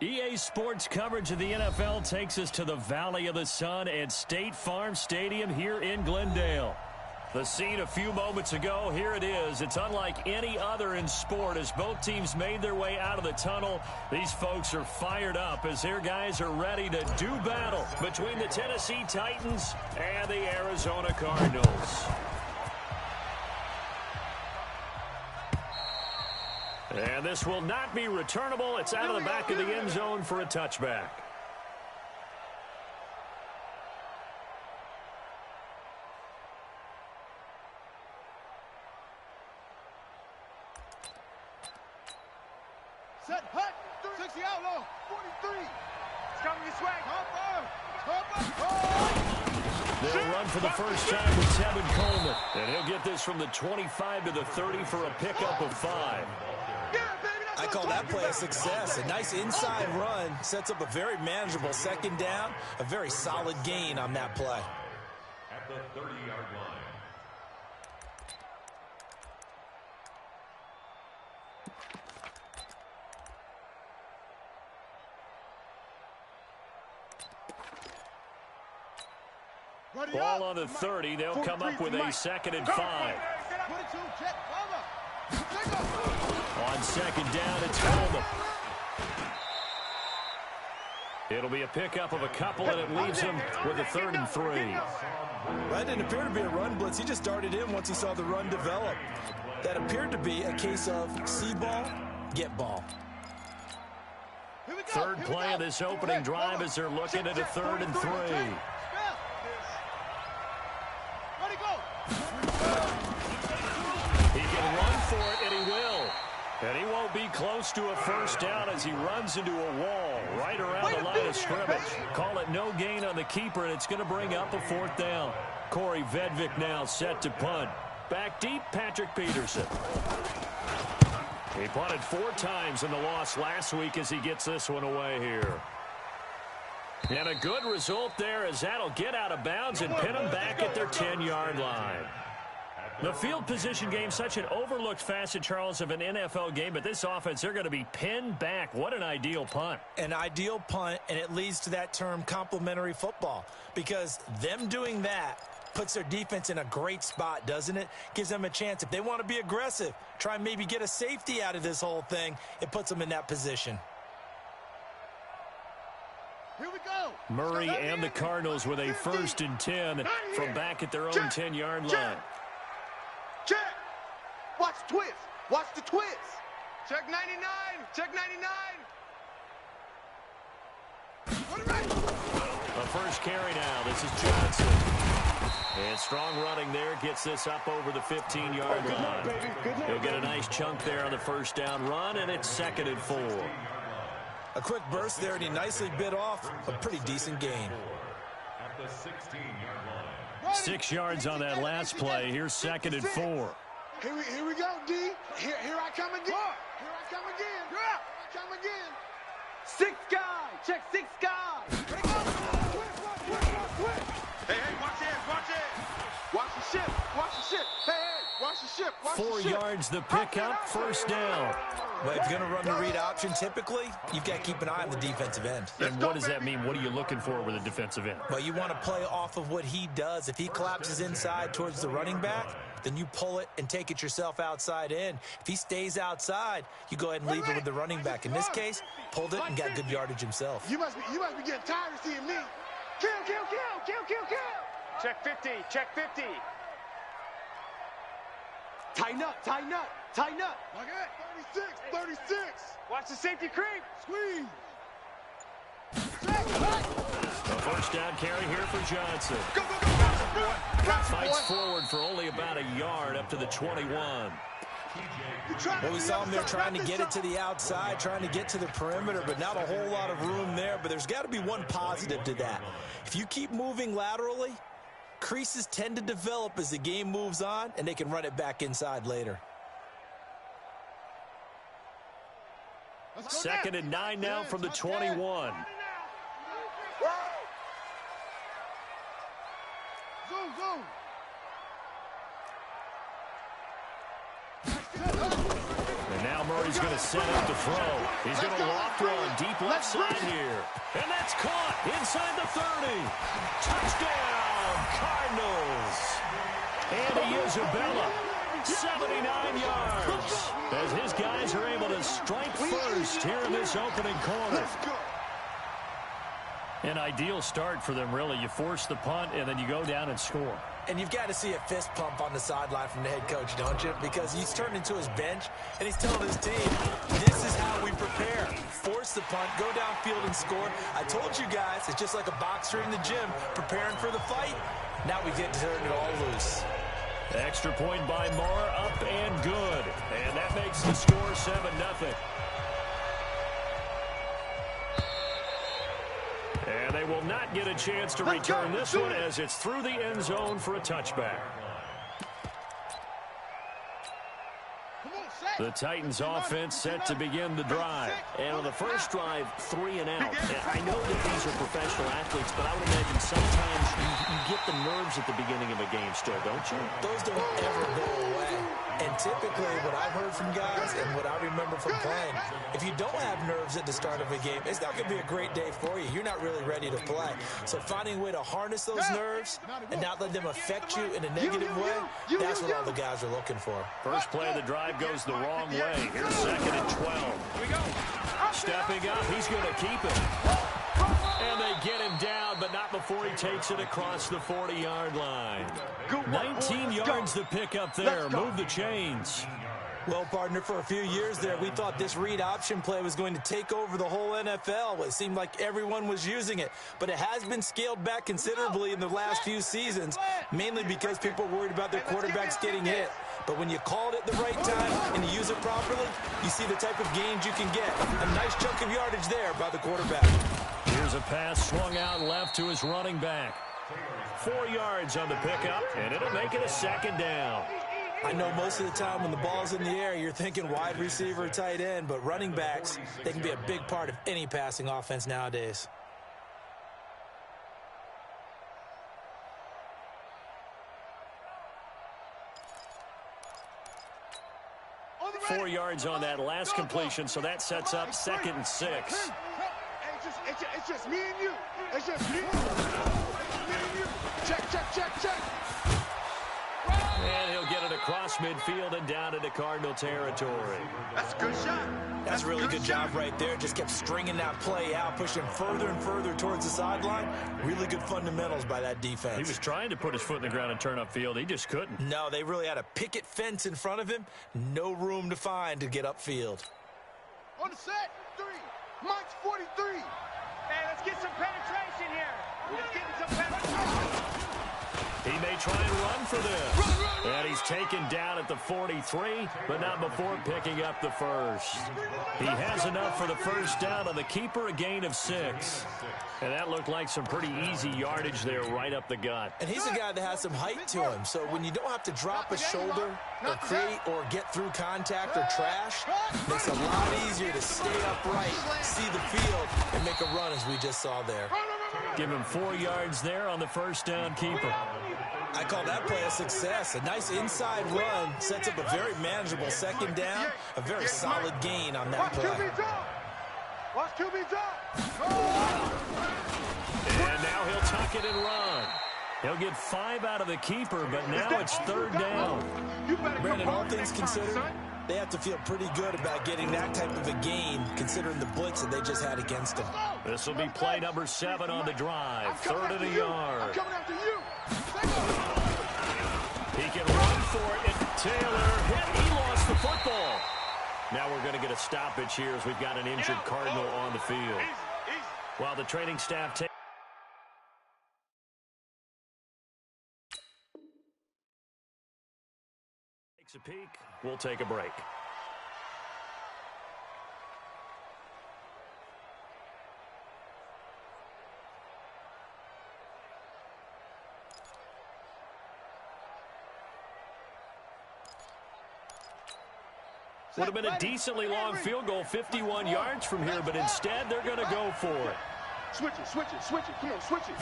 EA Sports coverage of the NFL takes us to the Valley of the Sun at State Farm Stadium here in Glendale. The scene a few moments ago, here it is. It's unlike any other in sport as both teams made their way out of the tunnel. These folks are fired up as their guys are ready to do battle between the Tennessee Titans and the Arizona Cardinals. And this will not be returnable. It's out of the back of the end zone for a touchback. Set, hut, 60 outlaw, 43. It's coming this way. They'll run for the first time with Tevin Coleman. And he'll get this from the 25 to the 30 for a pickup of 5. I call that play a success. A nice inside run sets up a very manageable second down, a very solid gain on that play. At the 30-yard line. Ball on the 30. They'll come up with a 2nd and 5. On second down, it's Coleman. It'll be a pickup of a couple, and it leaves him with a 3rd and 3. That didn't appear to be a run blitz. He just darted in once he saw the run develop. That appeared to be a case of see ball, get ball. Third play of this opening drive as they're looking at a 3rd and 3. He can run for it, and he will. And he won't be close to a first down as he runs into a wall right around the line of scrimmage. Call it no gain on the keeper, and it's going to bring up a 4th down. Corey Vedvik now set to punt. Back deep, Patrick Peterson. He punted 4 times in the loss last week as he gets this one away here. And a good result there as that'll get out of bounds and pin them back at their 10-yard line. The field position game, such an overlooked facet, Charles, of an NFL game, but this offense, they're going to be pinned back. What an ideal punt. An ideal punt, and it leads to that term complementary football, because them doing that puts their defense in a great spot, doesn't it? Gives them a chance. If they want to be aggressive, try and maybe get a safety out of this whole thing, it puts them in that position. Here we go. Murray and the Cardinals with a 1st and 10 from back at their own 10-yard line. Check. Watch the twist. Watch the twist. Check 99. Check 99. The first carry now. This is Johnson. And strong running there. Gets this up over the 15-yard line. He'll get a nice chunk there on the first down run, and it's 2nd and 4. A quick burst there, and he nicely bit off a pretty decent gain. At the 16-yard line. 6 yards on that last play. Here's 2nd and 4. Here we go, D. Here I come again. Here I come again. Here I come again. 6 guy. Check 6 guys. Hey, watch it. Watch it. Watch the ship. Watch the ship. Hey, watch the ship. Watch 4 the ship. yards the pickup. First down. Well, if you're going to run the read option, typically, you've got to keep an eye on the defensive end. And what does that mean? What are you looking for with a defensive end? Well, you want to play off of what he does. If he collapses inside towards the running back, then you pull it and take it yourself outside in. If he stays outside, you go ahead and leave it with the running back. In this case, pulled it and got good yardage himself. You must be getting tired of seeing me. Kill. Check 50. Check 50. Tighten up. Like that. 36. Watch the safety creep. Squeeze. A first down carry here for Johnson. Go. Fights forward for only about a yard up to the 21. Well, we saw him there trying to get it to the outside, trying to get to the perimeter, but not a whole lot of room there. But there's got to be one positive to that. If you keep moving laterally, creases tend to develop as the game moves on, and they can run it back inside later. 2nd and 9 now from the 21. Zoom. And now where he's going to set up the throw. He's going to loft one deep left side here. And that's caught inside the 30. Touchdown, Cardinals. Andy Isabella, 79 yards. As his guys are able to strike first here in this opening quarter. An ideal start for them, really. You force the punt, and then you go down and score. And you've got to see a fist pump on the sideline from the head coach, don't you? Because he's turned into his bench, and he's telling his team, this is how we prepare. Force the punt, go downfield and score. I told you guys, it's just like a boxer in the gym preparing for the fight. Now we get to turn it all loose. Extra point by Moore, up and good. And that makes the score 7-0. And they will not get a chance to return this one as it's through the end zone for a touchback. The Titans offense set to begin the drive. And on the first drive, 3 and out. I know that these are professional athletes, but I would imagine sometimes you get the nerves at the beginning of a game still, don't you? Those don't ever go away. And typically, what I've heard from guys and what I remember from playing, if you don't have nerves at the start of a game, it's not going to be a great day for you. You're not really ready to play. So finding a way to harness those nerves and not let them affect you in a negative way, that's what all the guys are looking for. First play of the drive goes the wrong way. Here's 2nd and 12. Here we go. Stepping up, he's going to keep it. And they get him down, but not before he takes it across the 40-yard line. 19 yards to pick up there. Move the chains. Well, partner, for a few years there, we thought this read option play was going to take over the whole NFL. It seemed like everyone was using it, but it has been scaled back considerably in the last few seasons, mainly because people are worried about their quarterbacks getting hit. But when you call it at the right time and you use it properly, you see the type of gains you can get. A nice chunk of yardage there by the quarterback. Here's a pass swung out left to his running back. 4 yards on the pickup, and it'll make it a 2nd down. I know most of the time when the ball's in the air, you're thinking wide receiver, tight end, but running backs, they can be a big part of any passing offense nowadays. Four yards on that last completion, so that sets up 2nd and 6. It's just me and you. It's just me and you. Check, check, check, check. And he'll get it across midfield and down into Cardinal territory. That's a good shot. That's a really good job right there. Just kept stringing that play out, pushing further and further towards the sideline. Really good fundamentals by that defense. He was trying to put his foot in the ground and turn upfield. He just couldn't. No, they really had a picket fence in front of him. No room to find to get upfield. On the set, 3. Mike's 43. Hey, let's get some penetration here. Let's get some penetration. He may try and run for this. And he's taken down at the 43, but not before picking up the first. He has enough for the first down on the keeper, a gain of 6. And that looked like some pretty easy yardage there right up the gut. And he's a guy that has some height to him, so when you don't have to drop a shoulder or create or get through contact or trash, it makes it a lot easier to stay upright, see the field, and make a run as we just saw there. Give him 4 yards there on the first down keeper. I call that play a success. A nice inside run sets up a very manageable 2nd down, a very solid gain on that play. Watch QB drop. And now he'll tuck it and run. He'll get 5 out of the keeper, but now it's 3rd down. Brandon, all things considered, they have to feel pretty good about getting that type of a gain, considering the blitz that they just had against them. This will be play number 7 on the drive. 3rd and a yard. I'm coming after you. He can run for it, and Taylor hit. He lost the football. Now we're going to get a stoppage here as we've got an injured Cardinal on the field. While the training staff takes a peek, we'll take a break. Would have been a decently long field goal, 51 yards from here, but instead they're going to go for it. Switch it, switch it, switch it. Come on, switch it.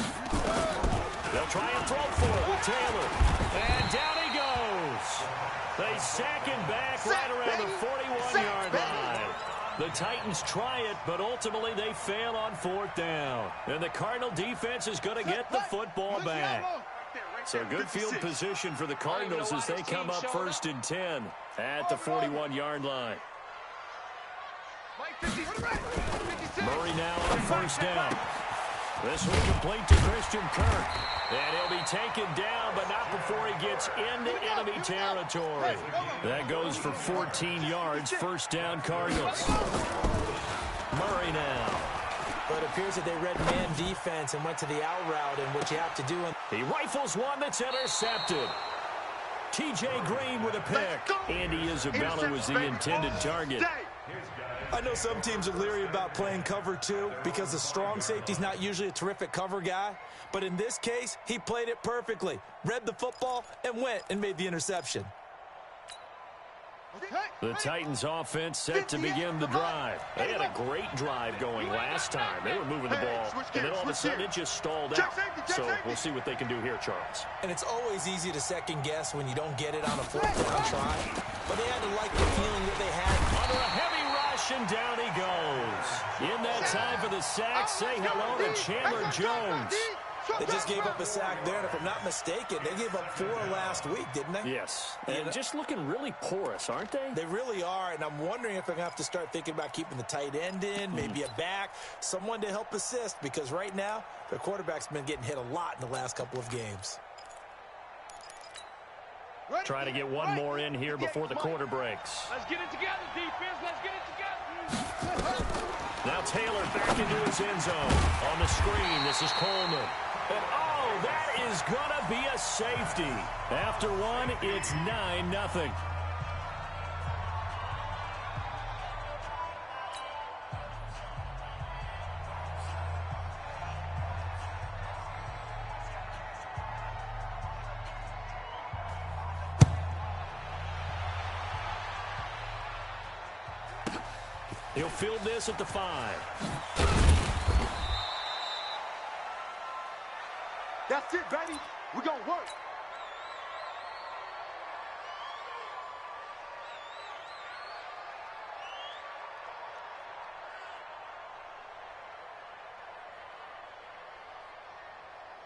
They'll try and throw for it with Taylor. And down he goes. They sack him back right around the 41-yard line. The Titans try it, but ultimately they fail on 4th down. And the Cardinal defense is going to get the football back. So good field position for the Cardinals as they come up 1st and 10 at the 41-yard line. Murray now on 1st down. This will complete to Christian Kirk. And he'll be taken down, but not before he gets into enemy territory. That goes for 14 yards. 1st down, Cardinals. Murray now. But it appears that they read man defense and went to the out route, and what you have to do. He rifles one that's intercepted. T.J. Green with a pick. Andy Isabella was the intended target. I know some teams are leery about playing cover 2 because the strong safety's not usually a terrific cover guy. But in this case, he played it perfectly, read the football, and went and made the interception. The Titans offense set to begin the drive. They had a great drive going last time. They were moving the ball, and then all of a sudden it just stalled out. So we'll see what they can do here, Charles. And it's always easy to second guess when you don't get it on a 4th down try. But they had to like the feeling that they had. Under a heavy rush, and down he goes. In that time for the sack, say hello to Chandler Jones. They just gave up a sack there, and if I'm not mistaken, they gave up 4 last week, didn't they? Yes, and just looking really porous, aren't they? They really are, and I'm wondering if they're going to have to start thinking about keeping the tight end in, maybe a back, someone to help assist, because right now, their quarterback's been getting hit a lot in the last couple of games. Trying to get one more in here before the quarter breaks. Let's get it together, defense. Let's get it together. Now Taylor back into his end zone. On the screen, this is Coleman. And, oh, that is going to be a safety. After one, it's 9-0. He'll field this at the 5. That's it, baby. We're going to work.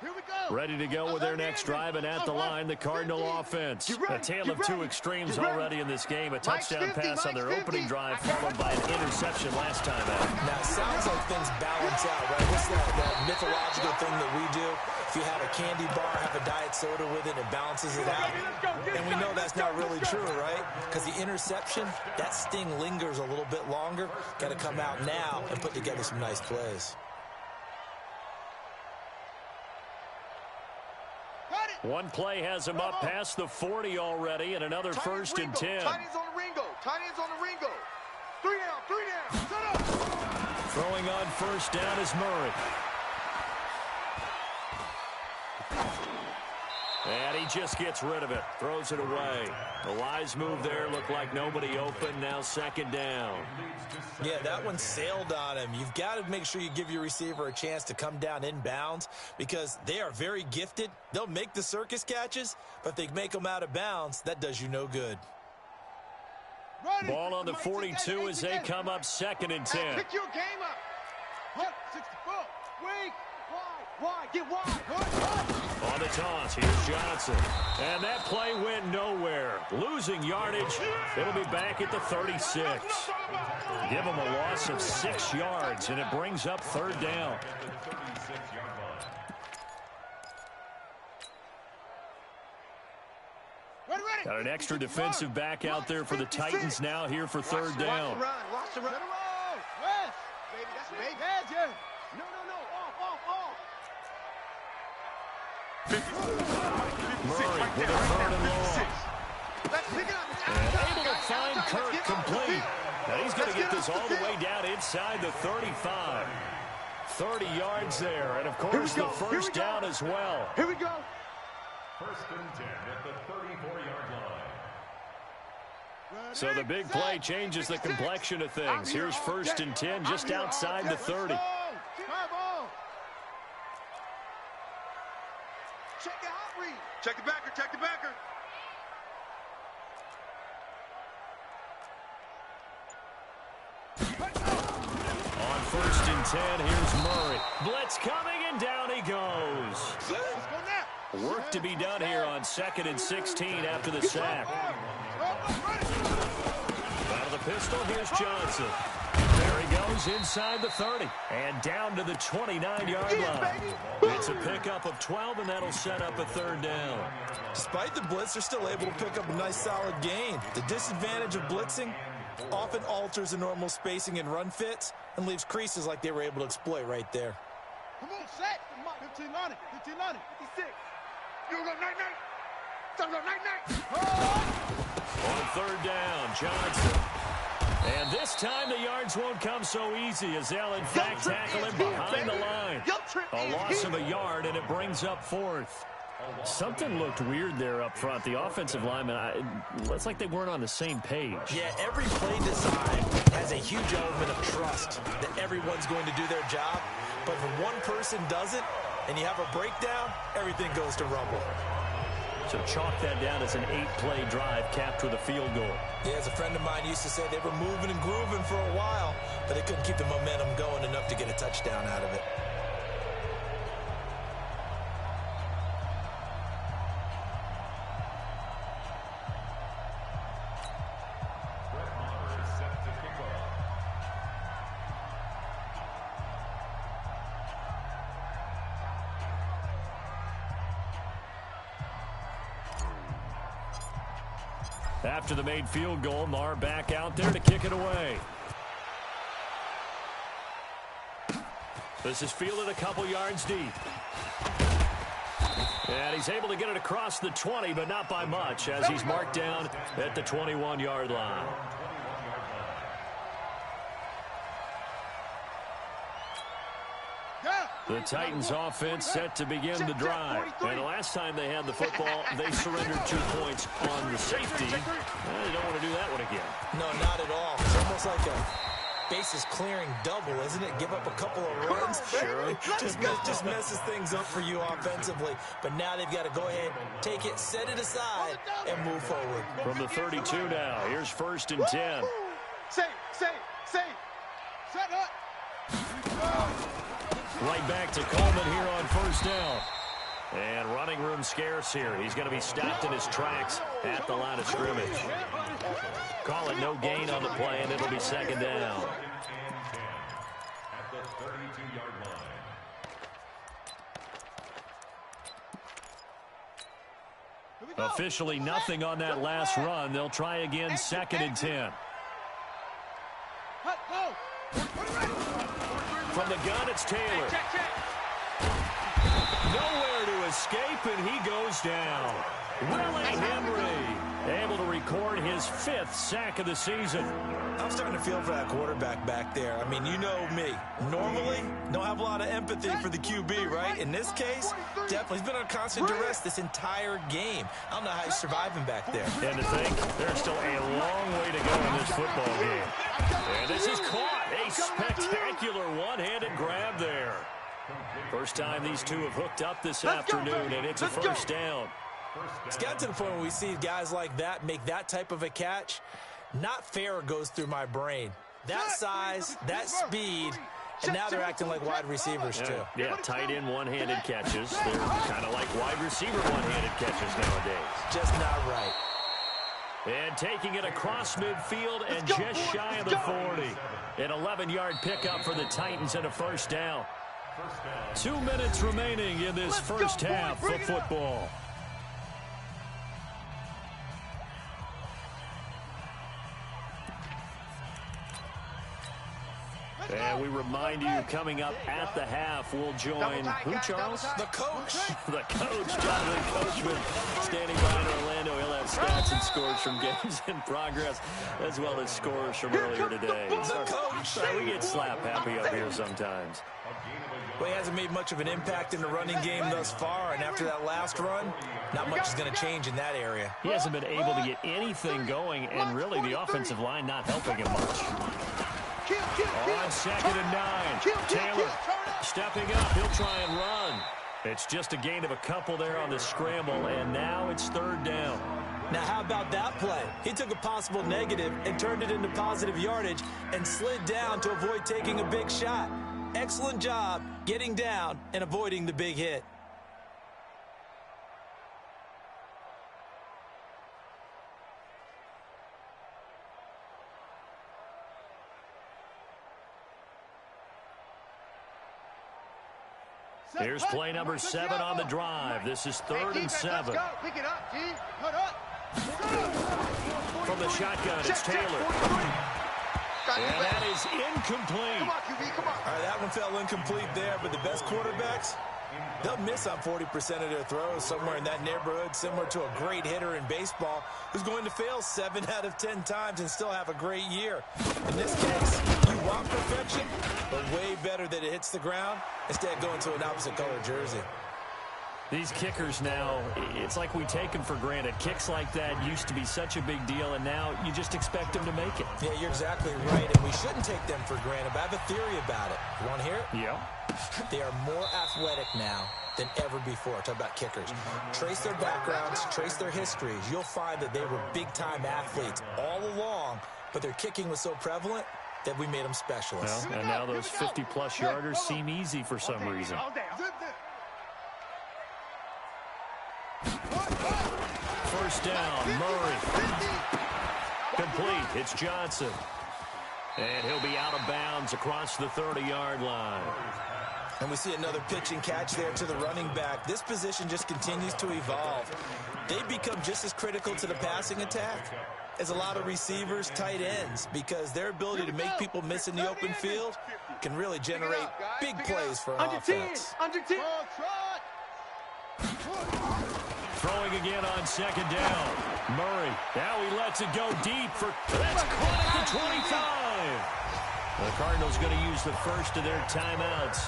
Here we go. Ready to go with their next drive, and at the line, the Cardinal offense. A tale of 2 extremes already in this game. A touchdown pass on their opening drive, followed by an interception last time out. Now, it sounds like things balance out, right? What's that mythological thing that we do? If you have a candy bar, have a diet soda with it, it balances it out. And we know that's not really true, right? Because the interception, that sting lingers a little bit longer. Got to come out now and put together some nice plays. One play has him up past the 40 already, and another 1st and 10. Tight ends on the Ringo. Tight ends on the Ringo. 3 down. Shut up. Throwing on 1st down is Murray. And he just gets rid of it. Throws it away. A wise move there. Looked like nobody open. Now 2nd down. Yeah, that one sailed on him. You've got to make sure you give your receiver a chance to come down inbounds because they are very gifted. They'll make the circus catches, but if they make them out of bounds, that does you no good. Ball on the 42 as they come up 2nd and 10. Pick your game up. What? 64. Wait. Wide. Get wide. On the toss, here's Johnson. And that play went nowhere. Losing yardage. It'll be back at the 36. Give them a loss of 6 yards, and it brings up 3rd down. Got an extra defensive back out there for the Titans now here for 3rd down. Watch the run. West. Baby, that's baby. No. Off. Murray with a 3rd and long. And able to find Kirk complete. Now he's going to get this all the way down inside the 35. 30 yards there, and of course the 1st down as well. Here we go. 1st and 10 at the 34-yard line. So the big play changes the complexion of things. Here's 1st and 10 just outside the 30. Check the hot read. Check the backer. On 1st and 10, here's Murray. Blitz coming, and down he goes. Work to be done here on 2nd and 16 after the sack. Out of the pistol, here's Johnson. There he goes inside the 30 and down to the 29-yard line. It's a pickup of 12, and that'll set up a 3rd down. Despite the blitz, they're still able to pick up a nice solid gain. The disadvantage of blitzing often alters the normal spacing and run fits and leaves creases like they were able to exploit right there. Come on, set. 15 on it. 15 on it. 56. You go night-night. Go night-night. On 3rd down, Johnson. And this time the yards won't come so easy as they'll in fact tackle him behind the line. A loss of a yard, and it brings up 4th. Something looked weird there up front. The offensive linemen, it looks like they weren't on the same page. Yeah, every play design has a huge element of trust that everyone's going to do their job. But if one person doesn't and you have a breakdown, everything goes to rumble. So chalk that down as an 8-play drive capped with a field goal. Yeah, as a friend of mine used to say, they were moving and grooving for a while, but they couldn't keep the momentum going enough to get a touchdown out of it. After the made field goal, Marr back out there to kick it away. This is fielded a couple yards deep. And he's able to get it across the 20, but not by much, as he's marked down at the 21-yard line. The Titans offense set to begin the drive. And the last time they had the football, they surrendered 2 points on the safety. Well, they don't want to do that one again. No, not at all. It's almost like a bases clearing double, isn't it? Give up a couple of runs. Sure. Just messes things up for you offensively. But now they've got to go ahead, take it, set it aside, and move forward. From the 32 now, here's 1st and 10. Say. Set up. Right back to Coleman here on 1st down. And running room scarce here. He's going to be stopped in his tracks at the line of scrimmage. Call it no gain on the play, and it'll be 2nd down. At the 32-yard line. Officially nothing on that last run. They'll try again 2nd and 10. From the gun, it's Taylor. Nowhere to escape, and he goes down. Willie Henry able to record his 5th sack of the season. I'm starting to feel for that quarterback back there. I mean, you know me. Normally, don't have a lot of empathy for the QB, right? In this case, definitely. He's been on constant duress this entire game. I don't know how he's surviving back there. And to think, there's still a long way to go in this football game. And this is caught. A spectacular one-handed grab there. First time these two have hooked up this afternoon, and it's a 1st down. It's got to the point where we see guys like that make that type of a catch. Not fair goes through my brain. That size, that speed, and now they're acting like wide receivers too. Yeah, tight end one-handed catches. They're kind of like wide receiver one-handed catches nowadays. Just not right. And taking it across midfield and just shy of the 40. An 11-yard pickup for the Titans and a 1st down. 2 minutes remaining in this first half of football. And we remind you, coming up at the half, we'll join who, Charles? The coach. The coach, Jonathan Coachman, standing by in Orlando. He'll have stats and scores from games in progress, as well as scores from earlier today. The coach. We get slap happy up here sometimes. Well, he hasn't made much of an impact in the running game thus far, and after that last run, not much is going to change in that area. He hasn't been able to get anything going, and really the offensive line not helping him much. On 2nd and 9, Taylor stepping up. He'll try and run. It's just a gain of a couple there on the scramble, and now it's 3rd down. Now, how about that play? He took a possible negative and turned it into positive yardage and slid down to avoid taking a big shot. Excellent job getting down and avoiding the big hit. Here's play number 7 on the drive. This is 3rd and 7. Let's go. Pick it up, G. Put up. From the shotgun, it's Taylor. And that is incomplete. Come on, QB, come on. All right, that one fell incomplete there, but the best quarterbacks, they'll miss on 40% of their throws, somewhere in that neighborhood, similar to a great hitter in baseball who's going to fail 7 out of 10 times and still have a great year. In this case, you want perfection, but way better that it hits the ground instead of going to an opposite color jersey. These kickers now, it's like we take them for granted. Kicks like that used to be such a big deal, and now you just expect them to make it. Yeah, you're exactly right, and we shouldn't take them for granted, but I have a theory about it. You want to hear it? Yeah. They are more athletic now than ever before. Talk about kickers. Trace their backgrounds, trace their histories. You'll find that they were big-time athletes all along, but their kicking was so prevalent that we made them specialists. Well, and now those 50-plus yarders seem easy for some reason. All day. First down, Murray. Complete. It's Johnson. And he'll be out of bounds across the 30-yard line. And we see another pitch and catch there to the running back. This position just continues to evolve. They become just as critical to the passing attack as a lot of receivers, tight ends, because their ability to make people miss in the open field can really generate big plays for an offense. Under 10. Throwing again on 2nd down. Murray. Now he lets it go deep for... That's caught at the 25. The Cardinals going to use the first of their timeouts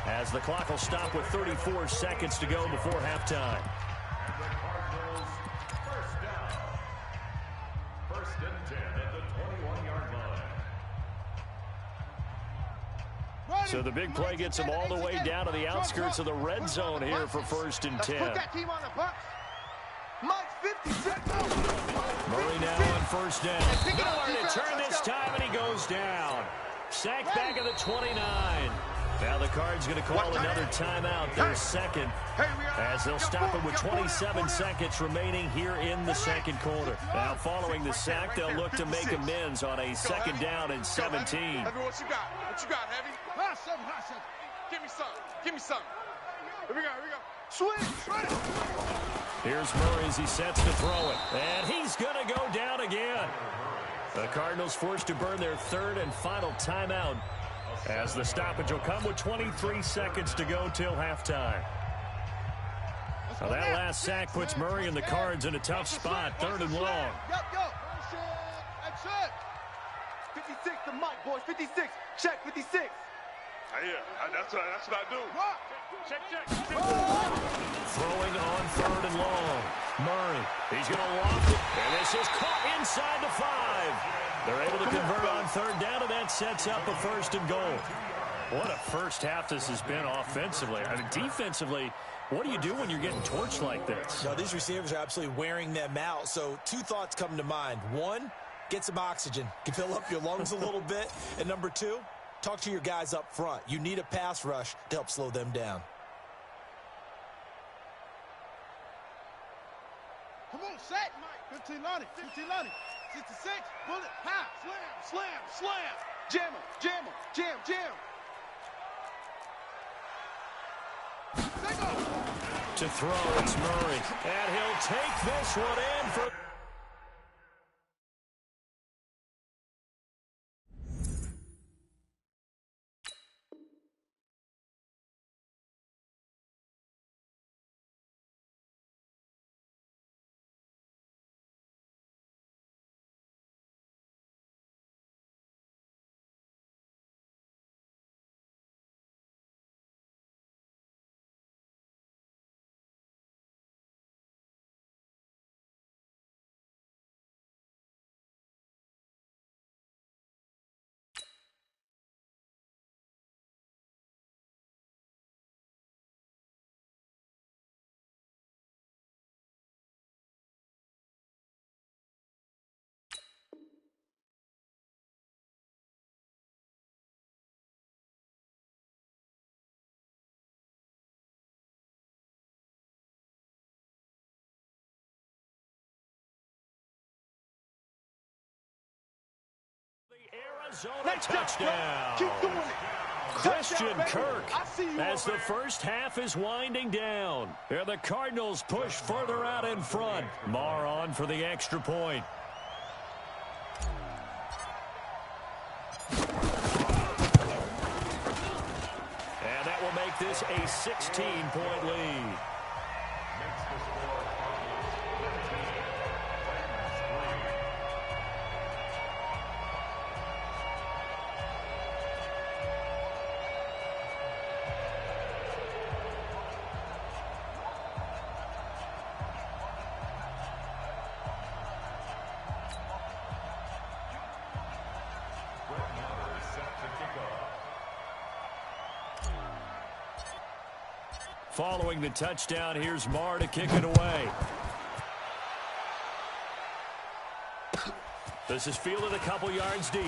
as the clock will stop with 34 seconds to go before halftime. First and 10 at the 21-yard line. So the big play gets them all the way down to the outskirts of the red zone here for 1st and 10. Put that team on the box. Mike, 56. Murray now on 1st down. Nowhere to turn this time, and he goes down. Sacked back at the 29. Now the Cards going to call another timeout, their second, as they'll stop it with 27 seconds remaining here in the second quarter. Now following the sack, they'll look to make amends on a 2nd down and 17. Heavy, what you got? What you got, Heavy? Hot seven. Give me something. Give me something. Here we go. Swing. Here's Murray as he sets to throw it. And he's going to go down again. The Cardinals forced to burn their 3rd and final timeout as the stoppage will come with 23 seconds to go till halftime. Now that last sack puts Murray and the Cards in a tough spot, 3rd and long. That's it. 56 to Mike, boys. 56. Check 56. Yeah, that's what I do. Check. Throwing on 3rd and long. Murray, he's going to loft it, and this is caught inside the 5. They're able to convert on 3rd down, and that sets up a 1st and goal. What a first half this has been offensively. I mean, defensively, what do you do when you're getting torched like this? No, these receivers are absolutely wearing them out. So 2 thoughts come to mind. 1, get some oxygen. You can fill up your lungs a little bit. And number 2, talk to your guys up front. You need a pass rush to help slow them down. Come on, set, Mike. 15 Lonnie. 66. Bullet. High. Slam. Jam him. Jam. To throw, it's Murray. And he'll take this one in for... Arizona touchdown. Keep doing it. Christian Touchdown, Kirk, I see you as over the there. first half is winding down. And the Cardinals push further out in front. Marr on for the extra point. And that will make this a 16-point lead. Following the touchdown, here's Marr to kick it away. This is fielded a couple yards deep.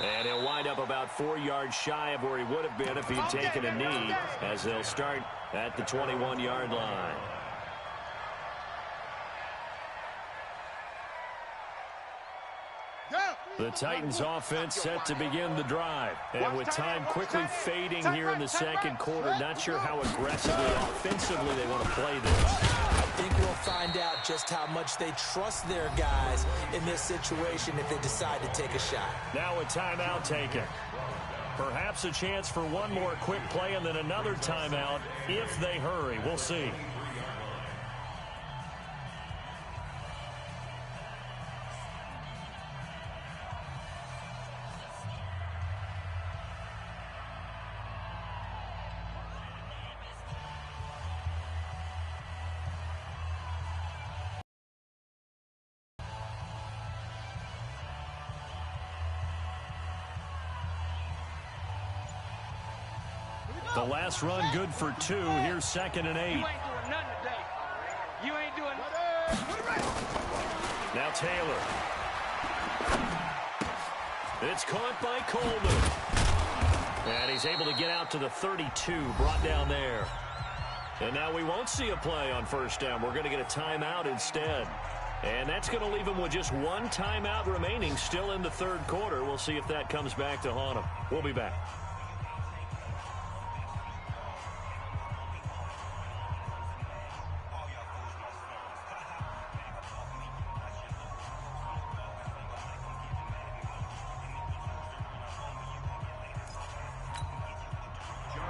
And he'll wind up about 4 yards shy of where he would have been if he'd taken a knee, as they'll start at the 21-yard line. The Titans offense set to begin the drive. And with time quickly fading here in the second quarter, not sure how aggressively, offensively they want to play this. I think we'll find out just how much they trust their guys in this situation if they decide to take a shot. Now a timeout taken. Perhaps a chance for one more quick play and then another timeout if they hurry. We'll see. The last run good for 2. Here's 2nd and 8. You ain't doing nothing today. You ain't doing nothing. Now Taylor. It's caught by Coleman. And he's able to get out to the 32, brought down there. And now we won't see a play on first down. We're going to get a timeout instead. And that's going to leave him with just one timeout remaining still in the third quarter. We'll see if that comes back to haunt him. We'll be back.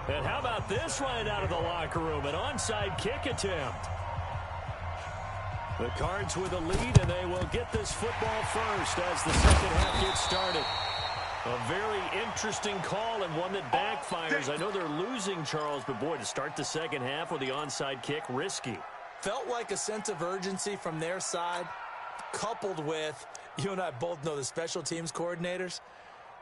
And how about this right out of the locker room? An onside kick attempt. The Cards with a lead, and they will get this football first as the second half gets started. A very interesting call and one that backfires. I know they're losing, Charles, but boy, to start the second half with the onside kick, risky. Felt like a sense of urgency from their side, coupled with, you and I both know the special teams coordinators,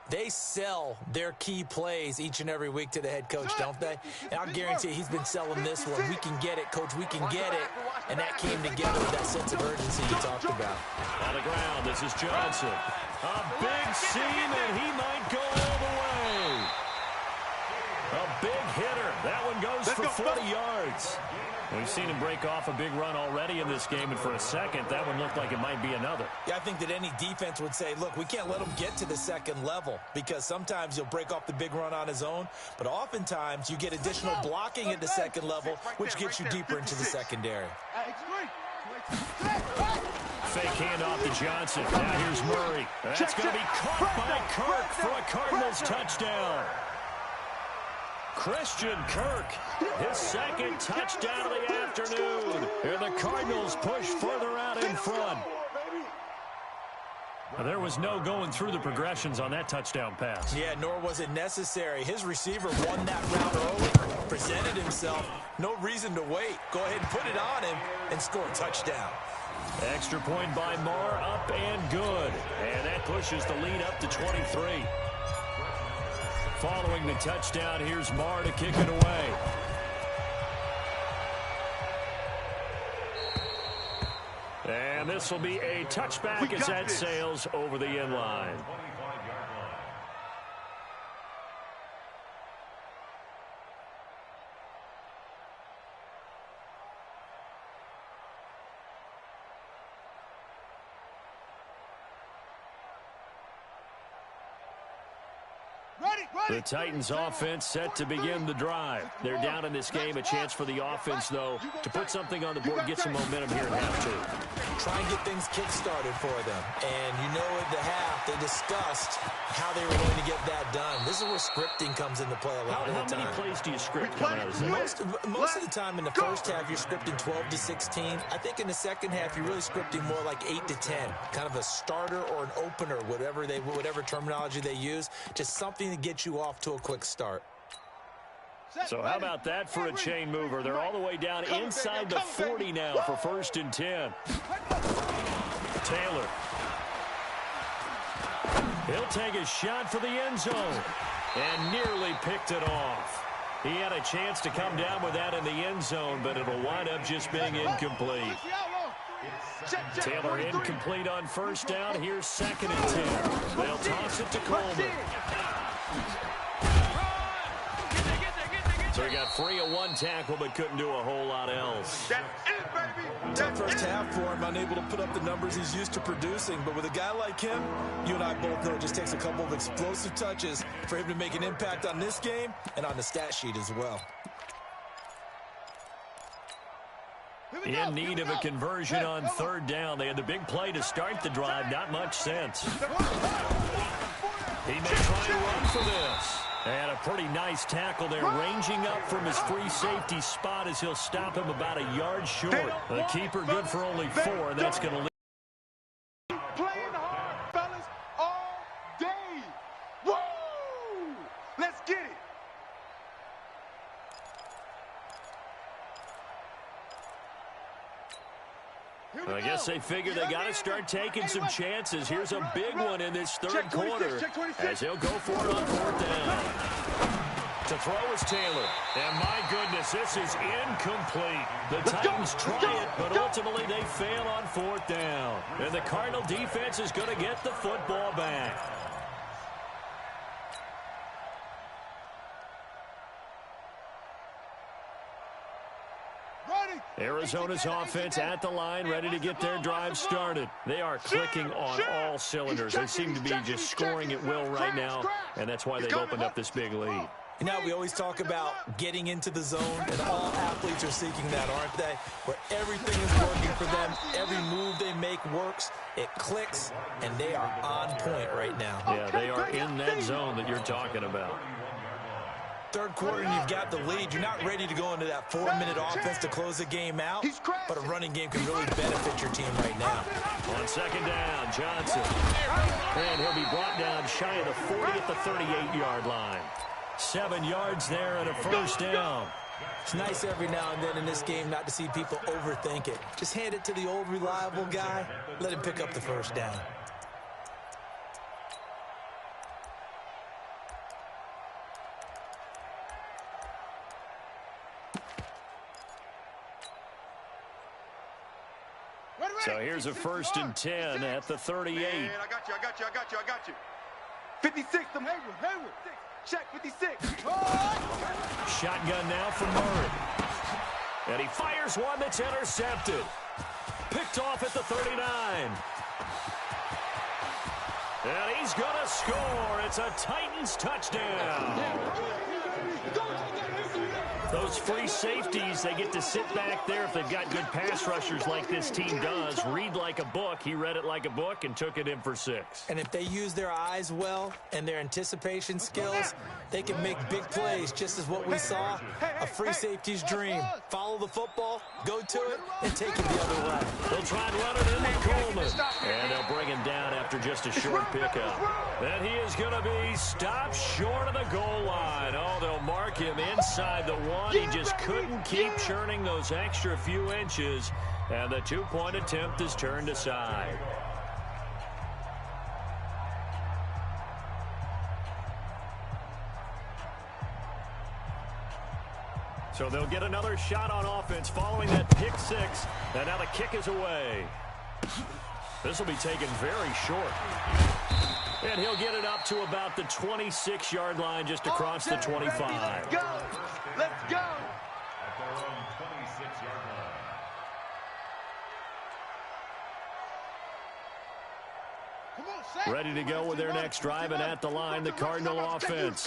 they sell their key plays each and every week to the head coach, don't they? And I'll guarantee he's been selling this one. We can get it, coach. We can get it. And that came together with that sense of urgency you talked about. On the ground, this is Johnson. A big seam, and he might go all the way. A big hitter. That one goes for 40 yards. We've seen him break off a big run already in this game, and for a second, that one looked like it might be another. Yeah, I think that any defense would say, look, we can't let him get to the second level because sometimes he'll break off the big run on his own, but oftentimes you get additional blocking at the second level, which gets you deeper into the secondary. Fake handoff to Johnson. Now here's Murray. That's going to be caught by Kirk for a Cardinals touchdown. Christian Kirk, his second touchdown of the afternoon. And the Cardinals push further out in front. Now, there was no going through the progressions on that touchdown pass. Yeah, nor was it necessary. His receiver won that route early, presented himself. No reason to wait. Go ahead and put it on him and score a touchdown. Extra point by Marr, up and good. And that pushes the lead up to 23. Following the touchdown, here's Marr to kick it away. And this will be a touchback as that sails over the end line. The Titans offense set to begin the drive. They're down in this game. A chance for the offense, though, to put something on the board, get some momentum here in half two. Try and get things kick-started for them. And you know at the half, they discussed how they were going to get that done. This is where scripting comes into play a lot of the time. How many plays do you script coming out of this? Most of the time in the first half, you're scripting 12 to 16. I think in the second half, you're really scripting more like 8 to 10. Kind of a starter or an opener, whatever terminology they use. Just something to get you off to a quick start. So how about that for a chain mover? They're all the way down inside the 40 now for 1st and 10. Taylor. He'll take a shot for the end zone and nearly picked it off. He had a chance to come down with that in the end zone, but it'll wind up just being incomplete. Taylor incomplete on 1st down. Here's 2nd and 10. They'll toss it to Coleman. So he got free of one tackle, but couldn't do a whole lot else. That's it, baby. Tough first half for him, unable to put up the numbers he's used to producing. But with a guy like him, you and I both know it just takes a couple of explosive touches for him to make an impact on this game and on the stat sheet as well. In need of a conversion on 3rd down. They had the big play to start the drive. Not much sense. He may try to run for this. And a pretty nice tackle there, ranging up from his free safety spot as he'll stop him about a yard short. The keeper good for only 4, and that's going to leave. Playing hard, fellas, all day. Woo! Let's get it. I guess they figure they got to start taking some chances. Here's a big one in this 3rd quarter as he'll go for it on 4th down. To throw is Taylor. And my goodness, this is incomplete. The Titans try it, but ultimately they fail on 4th down. And the Cardinal defense is going to get the football back. Arizona's offense at the line, ready to get their drive started. They are clicking on all cylinders. They seem to be just scoring at will right now, and that's why they've opened up this big lead. You know, we always talk about getting into the zone, and all athletes are seeking that, aren't they? Where everything is working for them, every move they make works, it clicks, and they are on point right now. Yeah, they are in that zone that you're talking about. 3rd quarter and you've got the lead. You're not ready to go into that 4-minute offense to close the game out, but a running game can really benefit your team right now. On 2nd down, Johnson. And he'll be brought down shy of the 40 at the 38-yard line. 7 yards there and a 1st down. It's nice every now and then in this game not to see people overthink it. Just hand it to the old reliable guy. Let him pick up the 1st down. So here's a 1st and 10 at the 38. Man, I got you. 56, them Hayward. Check 56. Shotgun now from Murray. And he fires one that's intercepted. Picked off at the 39. And he's going to score. It's a Titans touchdown. Those free safeties, they get to sit back there if they've got good pass rushers like this team does. Read like a book. He read it like a book and took it in for 6. And if they use their eyes well and their anticipation skills, they can make big plays, just as what we saw. A free safety's dream. Follow the football, go to it, and take it the other way. They'll try and run it into Coleman. And they'll bring him down after just a short pickup. And he is going to be stopped short of the goal line. Oh, they'll mark him inside the 1. He just couldn't keep churning those extra few inches, and the 2-point attempt is turned aside. So they'll get another shot on offense following that pick 6, and now the kick is away. This will be taken very short. And he'll get it up to about the 26-yard line, just across the 25. Let's go. Let's go. At their own 26-yard line. Ready to go with their next drive, and at the line, the Cardinal offense.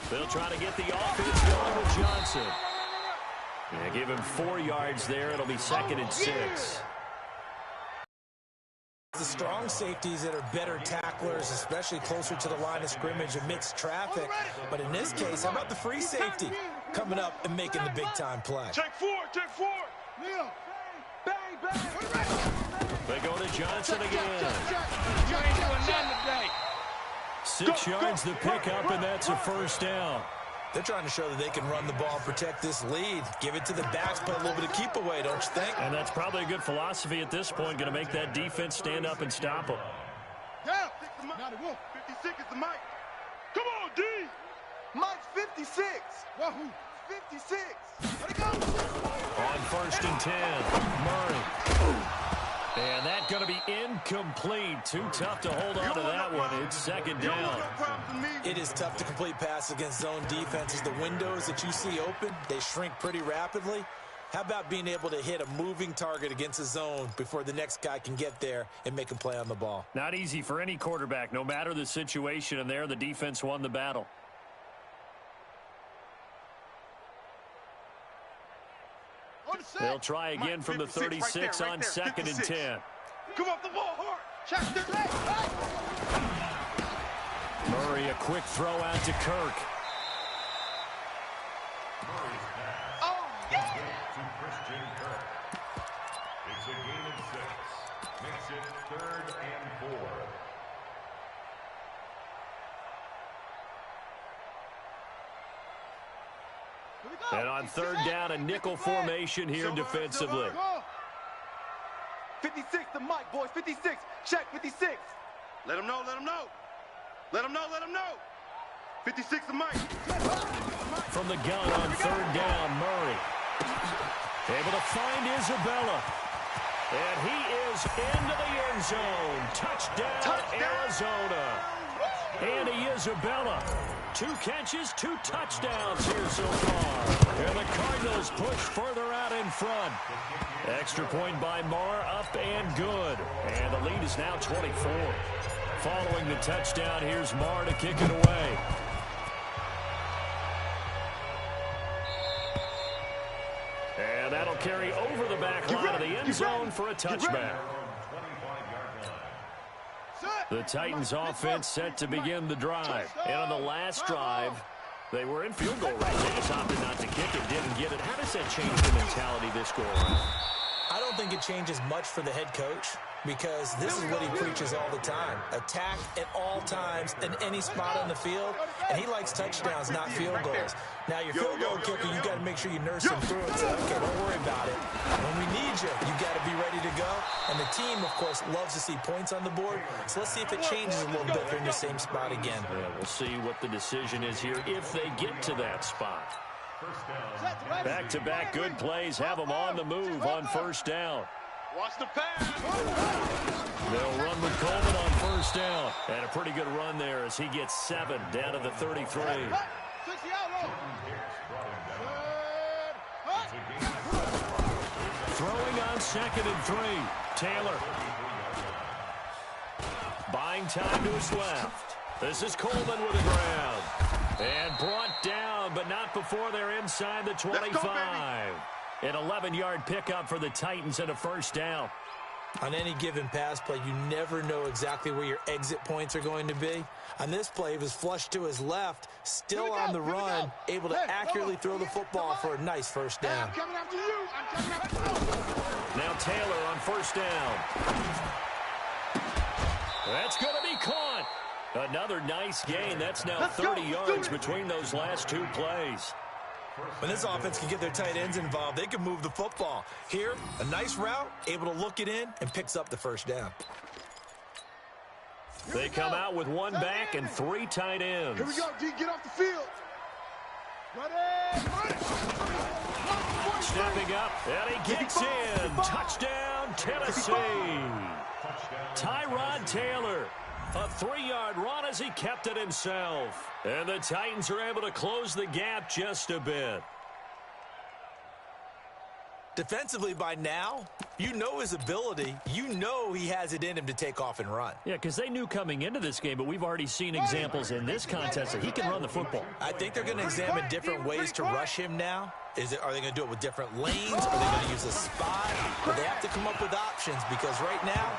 They'll try to get the offense going with Johnson. Yeah, give him 4 yards there. It'll be 2nd and 6. The strong safeties that are better tacklers, especially closer to the line of scrimmage amidst traffic. But in this case, how about the free safety coming up and making the big-time play? Take 4, take 4. Neil. Bang, bang. They go to Johnson again. 6 yards the pickup, and that's a first down. They're trying to show that they can run the ball and protect this lead. Give it to the backs, play a little bit of keep away, don't you think? And that's probably a good philosophy at this point, going to make that defense stand up and stop them. Yeah, 56 is the mic. Come on, D. Mike's 56. Wahoo. 56. Let it go. On 1st and 10, Murray. And that's going to be incomplete. Too tough to hold on to that one. It's 2nd down. It is tough to complete passes against zone defenses. The windows that you see open, they shrink pretty rapidly. How about being able to hit a moving target against a zone before the next guy can get there and make a play on the ball? Not easy for any quarterback, no matter the situation, and there the defense won the battle. They'll try again from the 36 on 2nd and 10. Come off the ball hard. Chester. Murray, a quick throw out to Kirk. Oh, yeah. To Christian Kirk. It's a gain of 6. Makes it 3rd and 4. And on 3rd down, a nickel formation here defensively. 56 the mic, boys. 56. Check 56. Let him know, let him know. Let him know, let him know. 56 the mic. From the gun on 3rd down, Murray. Able to find Isabella. And he is into the end zone. Touchdown, Arizona. Andy Isabella. 2 catches, 2 touchdowns here so far. And the Cardinals push further out in front. Extra point by Marr, up and good. And the lead is now 24. Following the touchdown, here's Marr to kick it away. And that'll carry over the back line of the end zone for a touchback. The Titans offense set to begin the drive. And on the last drive, they were in field goal range. They just opted not to kick it, didn't get it. How does that change the mentality this go around? I don't think it changes much for the head coach because this is what he preaches all the time. Attack at all times in any spot on the field, and he likes touchdowns, not field goals. Now, your field goal kicker, you got to make sure you nurse him through and say, okay, don't worry about it. When we need you, you got to be ready to go. And the team, of course, loves to see points on the board. So let's see if it changes a little bit if they're in the same spot again. Yeah, we'll see what the decision is here if they get to that spot. Back-to-back good plays have them on the move on 1st down. Watch the pass. They'll run with Coleman on 1st down. And a pretty good run there as he gets 7 down to the 33. Throwing on 2nd and 3. Taylor. Buying time to his left. This is Coleman with the ground. And brought down, but not before they're inside the 25. An 11-yard pickup for the Titans and a 1st down. On any given pass play, you never know exactly where your exit points are going to be. On this play, he was flushed to his left, still on the run, able to accurately throw the football for a nice 1st down. Now Taylor on 1st down. That's going to be caught. Another nice gain. That's now 30 yards between those last 2 plays. When this offense can get their tight ends involved, they can move the football. Here, a nice route, able to look it in, and picks up the 1st down. They come out with 1 back and 3 tight ends. Here we go, D. Get off the field. Ready. Stepping up, and he gets in. Touchdown, Tennessee. Tyrod Taylor. A 3-yard run as he kept it himself. And the Titans are able to close the gap just a bit. Defensively by now, You know his ability. You know he has it in him to take off and run. Yeah, because they knew coming into this game, but we've already seen examples in this contest that he can run the football. I think they're going to examine different ways to rush him now. Are they going to do it with different lanes? Are they going to use a spot? But they have to come up with options because right now,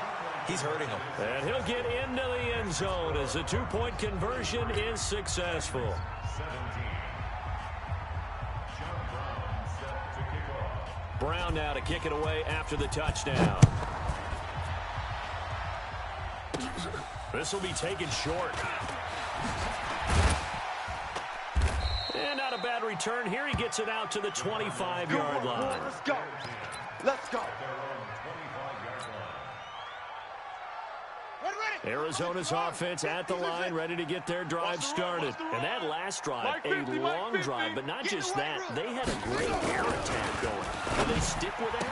he's hurting them. And he'll get into the end zone as the two-point conversion is successful. 17. Brown now to kick it away after the touchdown. This will be taken short. And not a bad return here. He gets it out to the 25-yard line. Let's go. Let's go. Arizona's offense at the line, ready to get their drive started. And that last drive, a long drive, but not just that. They had a great air attack going. Will they stick with that?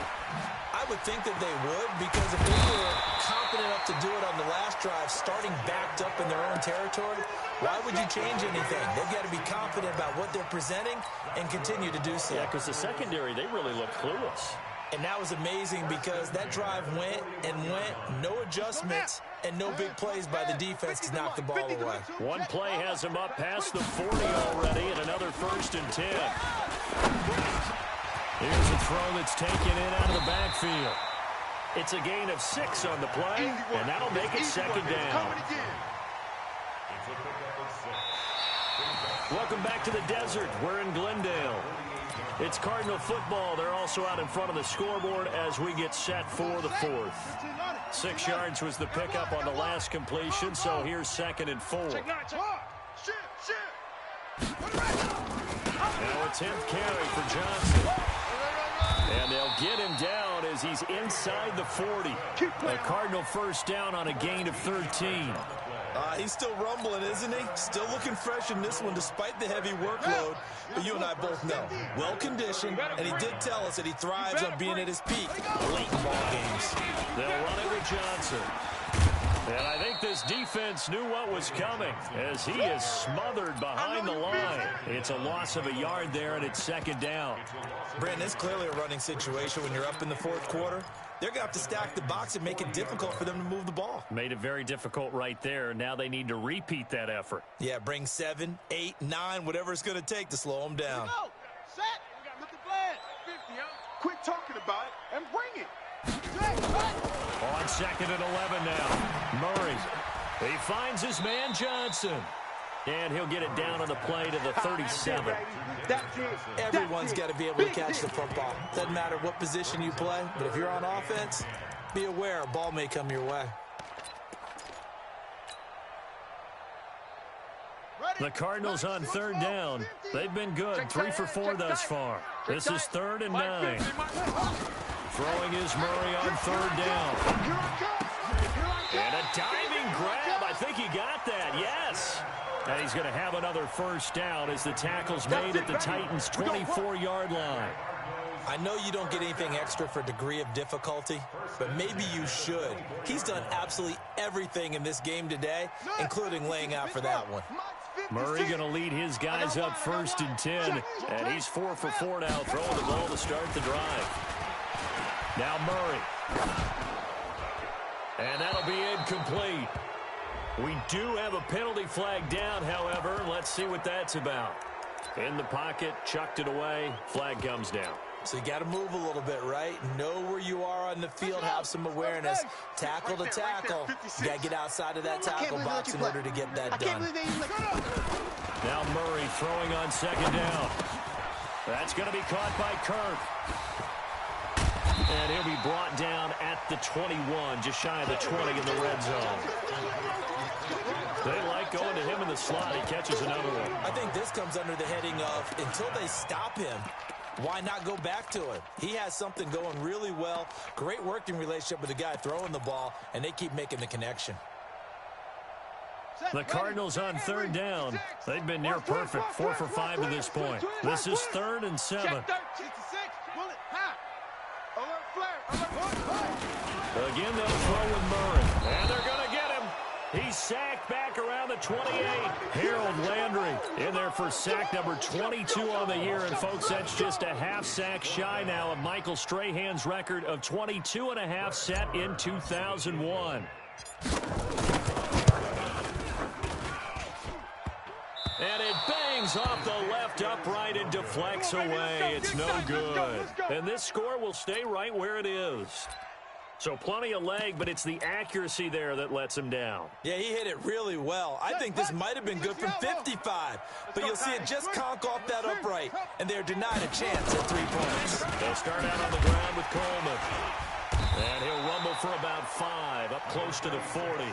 I would think that they would, because if they were confident enough to do it on the last drive, starting backed up in their own territory, why would you change anything? They've got to be confident about what they're presenting and continue to do so. Yeah, because the secondary, they really look clueless. And that was amazing because that drive went and went, no adjustments, and no big plays by the defense to knock the ball away. One play has him up past the 40 already, and another 1st and 10. Here's a throw that's taken in out of the backfield. It's a gain of 6 on the play, and that'll make it 2nd down. Welcome back to the desert. We're in Glendale. It's Cardinal football. They're also out in front of the scoreboard as we get set for the 4th. 6 yards was the pickup on the last completion, so here's 2nd and 4. Now a 10th carry for Johnson. And they'll get him down as he's inside the 40. A Cardinal 1st down on a gain of 13. He's still rumbling, isn't he? Still looking fresh in this one despite the heavy workload. But you and I both know, well-conditioned, and he did tell us that he thrives on being at his peak late in ball games. They'll run it with Johnson. And I think this defense knew what was coming as he is smothered behind the line. It's a loss of a yard there, and it's 2nd down. Brandon, it's clearly a running situation when you're up in the 4th quarter. They're going to have to stack the box and make it difficult for them to move the ball. Made it very difficult right there. Now they need to repeat that effort. Yeah, bring 7, 8, 9, whatever it's going to take to slow them down. Set. We got Mr. Flag. 50, Quit talking about it and bring it. On 2nd and 11 now. Murray. He finds his man Johnson. And he'll get it down on the play to the 37. Everyone's got to be able to catch the football. Doesn't matter what position you play, but if you're on offense, be aware a ball may come your way. The Cardinals on 3rd down. They've been good. 3 for 4 thus far. This is 3rd and 9. Throwing is Murray on 3rd down. And a diving grab. I think he got that. Yes. And he's going to have another 1st down as the tackle's made at the Titans' 24-yard line. I know you don't get anything extra for degree of difficulty, but maybe you should. He's done absolutely everything in this game today, including laying out for that one. Murray going to lead his guys up 1st and 10, and he's 4 for 4 now, throwing the ball to start the drive. Now Murray. And that'll be incomplete. We do have a penalty flag down, however. Let's see what that's about. In the pocket, chucked it away. Flag comes down. So you got to move a little bit, right? Know where you are on the field, have some awareness. Tackle to tackle. You got to get outside of that tackle box in order to get that done. Now Murray throwing on 2nd down. That's going to be caught by Kirk. And he'll be brought down at the 21, just shy of the 20 in the red zone. They like going to him in the slot. He catches another one. I think this comes under the heading of until they stop him, why not go back to him? He has something going really well. Great working relationship with the guy throwing the ball, and they keep making the connection. The Cardinals on 3rd down. They've been near perfect, 4 for 5 to this point. This is 3rd and 7. Again, they'll throw with Murray. And they're going to get him. He's sacked back around the the 28. Harold Landry in there for sack number 22 on the year. And, folks, that's just a half sack shy now of Michael Strahan's record of 22.5 set in 2001. And it bangs off the left upright and deflects away. It's no good. And this score will stay right where it is. So plenty of leg, but it's the accuracy there that lets him down. Yeah, he hit it really well. I think this might have been good from 55. But you'll see it just conk off that upright. And they're denied a chance at 3 points. They'll start out on the ground with Coleman. And he'll rumble for about 5, up close to the 40.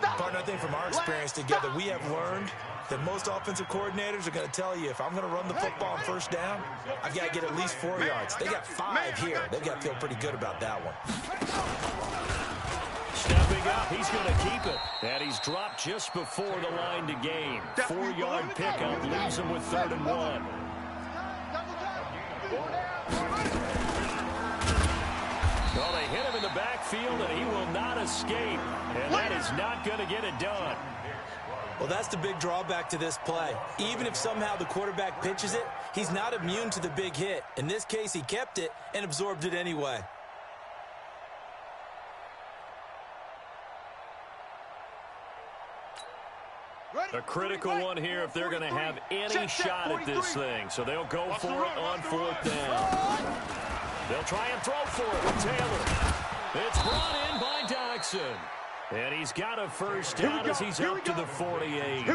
Partner, I think from our experience together, we have learned that most offensive coordinators are going to tell you, if I'm going to run the football on first down, I've got to get at least 4 yards. They got 5 here. They've got to feel pretty good about that one. Stepping up, he's going to keep it. And he's dropped just before the line to gain. 4-yard pickup leaves him with 3rd and 1. Well, they hit him in the backfield, and he will not escape. And that is not going to get it done. Well, that's the big drawback to this play. Even if somehow the quarterback pitches it, he's not immune to the big hit. In this case, he kept it and absorbed it anyway. A critical one here if they're going to have any shot at this thing. So they'll go for it on 4th down. They'll try and throw for it with Taylor. It's brought in by Doxson. And he's got a first down as he's up to the 48.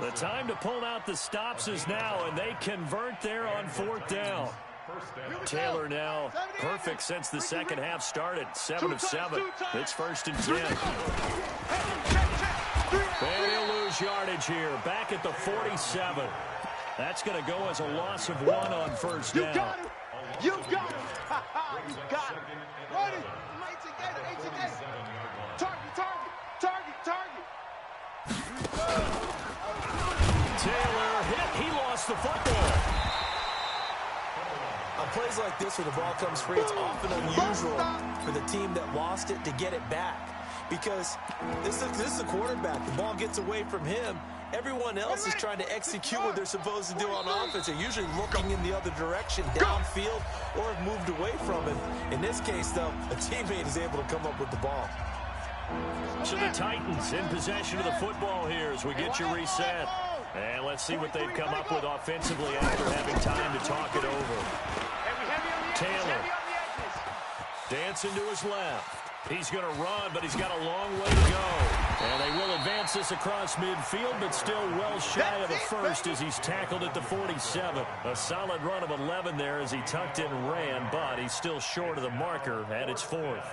The time to pull out the stops is now, and they convert there on 4th down. Taylor now perfect since the second half started. 7 of 7. It's 1st and 10. And he'll lose yardage here. Back at the 47. That's going to go as a loss of 1 on 1st down. You got him. You got him. You got him. Ready. Target. Taylor hit. He lost the football. On plays like this where the ball comes free, it's often unusual for the team that lost it to get it back. Because this is the quarterback. The ball gets away from him. Everyone else is trying to execute what they're supposed to do on offense. They're usually looking in the other direction, downfield, or have moved away from him. In this case, though, a teammate is able to come up with the ball. So the Titans in possession of the football here as we get you reset. And let's see what they've come up with offensively after having time to talk it over. Taylor dancing to his left. He's going to run, but he's got a long way to go. And they will advance this across midfield, but still well shy of the first as he's tackled at the 47. A solid run of 11 there as he tucked in and ran, but he's still short of the marker at its 4th.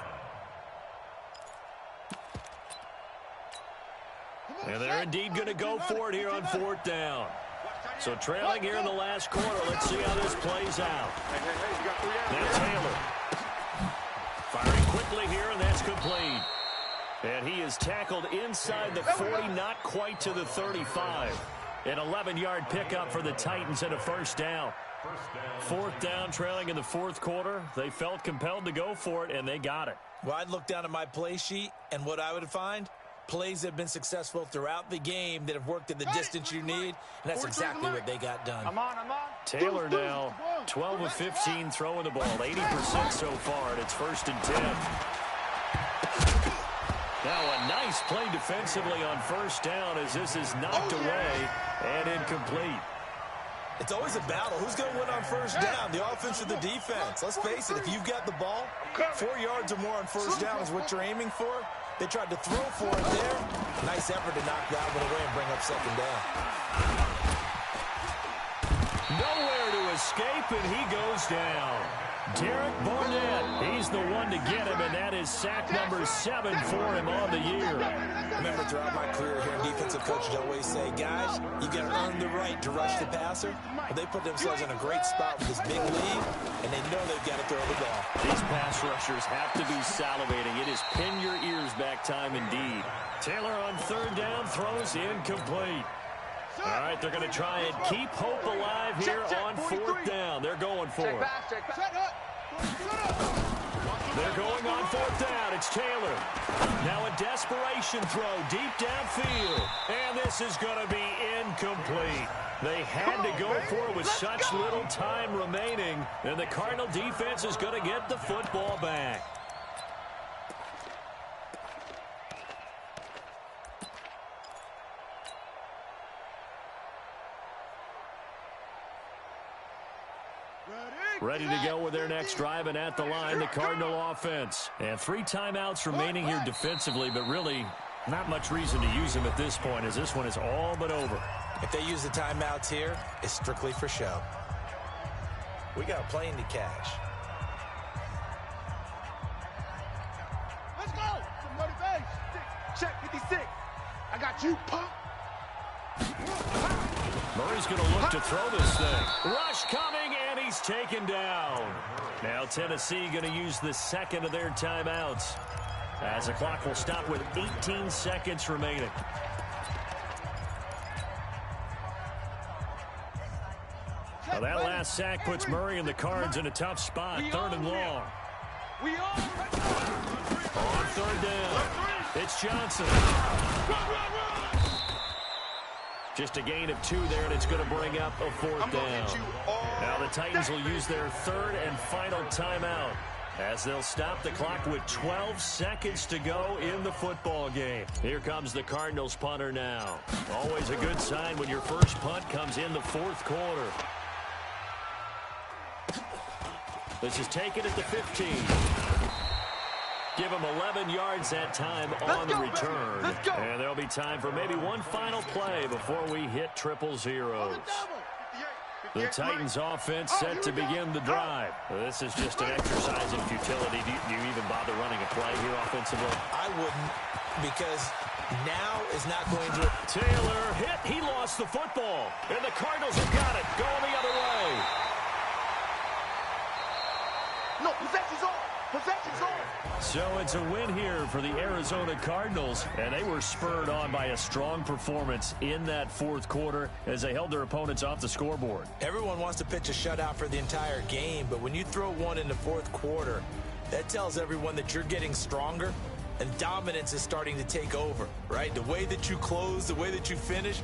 And they're indeed going to go for it here on 4th down. So trailing here in the last quarter. Let's see how this plays out. Now Taylor firing quickly here, and that's complete. And he is tackled inside the 40, not quite to the 35. An 11-yard pickup for the Titans and a 1st down. 4th down, trailing in the 4th quarter. They felt compelled to go for it, and they got it. Well, I'd look down at my play sheet, and what I would find, plays that have been successful throughout the game that have worked in the distance you need, and that's exactly what they got done. Taylor now 12 of 15 throwing the ball, 80% so far, and it's 1st and 10. Now a nice play defensively on 1st down as this is knocked away and incomplete. It's always a battle. Who's going to win on 1st down, the offense or the defense? Let's face it, if you've got the ball, 4 yards or more on 1st down is what you're aiming for. They tried to throw for it there. Nice effort to knock that one away and bring up 2nd down. Nowhere to escape, and he goes down. Derek Barnett, he's the one to get him, and that is sack number 7 for him on the year. Remember, throughout my career here, defensive coaches always say, guys, you got to earn the right to rush the passer. But they put themselves in a great spot with this big lead, and they know they've got to throw the ball. These pass rushers have to be salivating. It is pin your ears back time indeed. Taylor on 3rd down throws incomplete. All right, they're going to try and keep hope alive here on 4th down. They're going for it. They're going on fourth down. It's Taylor. Now a desperation throw deep downfield. And this is going to be incomplete. They had to go for it with such little time remaining. And the Cardinal defense is going to get the football back. Ready to go with their next drive, and at the line, the Cardinal offense. And 3 timeouts remaining here defensively, but really not much reason to use them at this point, as this one is all but over. If they use the timeouts here, it's strictly for show. We got a plane to catch. Let's go. Some motivation. Check 56. I got you, punk. Murray's going to look to throw this thing. Rush coming, and he's taken down. Now Tennessee going to use the second of their timeouts, as the clock will stop with 18 seconds remaining. Well, that last sack puts Murray and the Cards in a tough spot. 3rd and long. On 3rd down, it's Johnson. Just a gain of 2 there, and it's going to bring up a 4th down. Now the Titans will use their 3rd and final timeout, as they'll stop the clock with 12 seconds to go in the football game. Here comes the Cardinals punter now. Always a good sign when your first punt comes in the 4th quarter. This is taken at the 15. Give him 11 yards that time on the return. And there'll be time for maybe one final play before we hit 000. The Titans offense set to begin the drive. This is just an exercise in futility. Do you even bother running a play here offensively? I wouldn't, because now is not going to... Taylor hit. He lost the football. And the Cardinals have got it. Going the other way. No, possession's on. Possession's on. So it's a win here for the Arizona Cardinals, and they were spurred on by a strong performance in that 4th quarter as they held their opponents off the scoreboard. Everyone wants to pitch a shutout for the entire game, but when you throw one in the 4th quarter, that tells everyone that you're getting stronger and dominance is starting to take over, right? The way that you close, the way that you finish,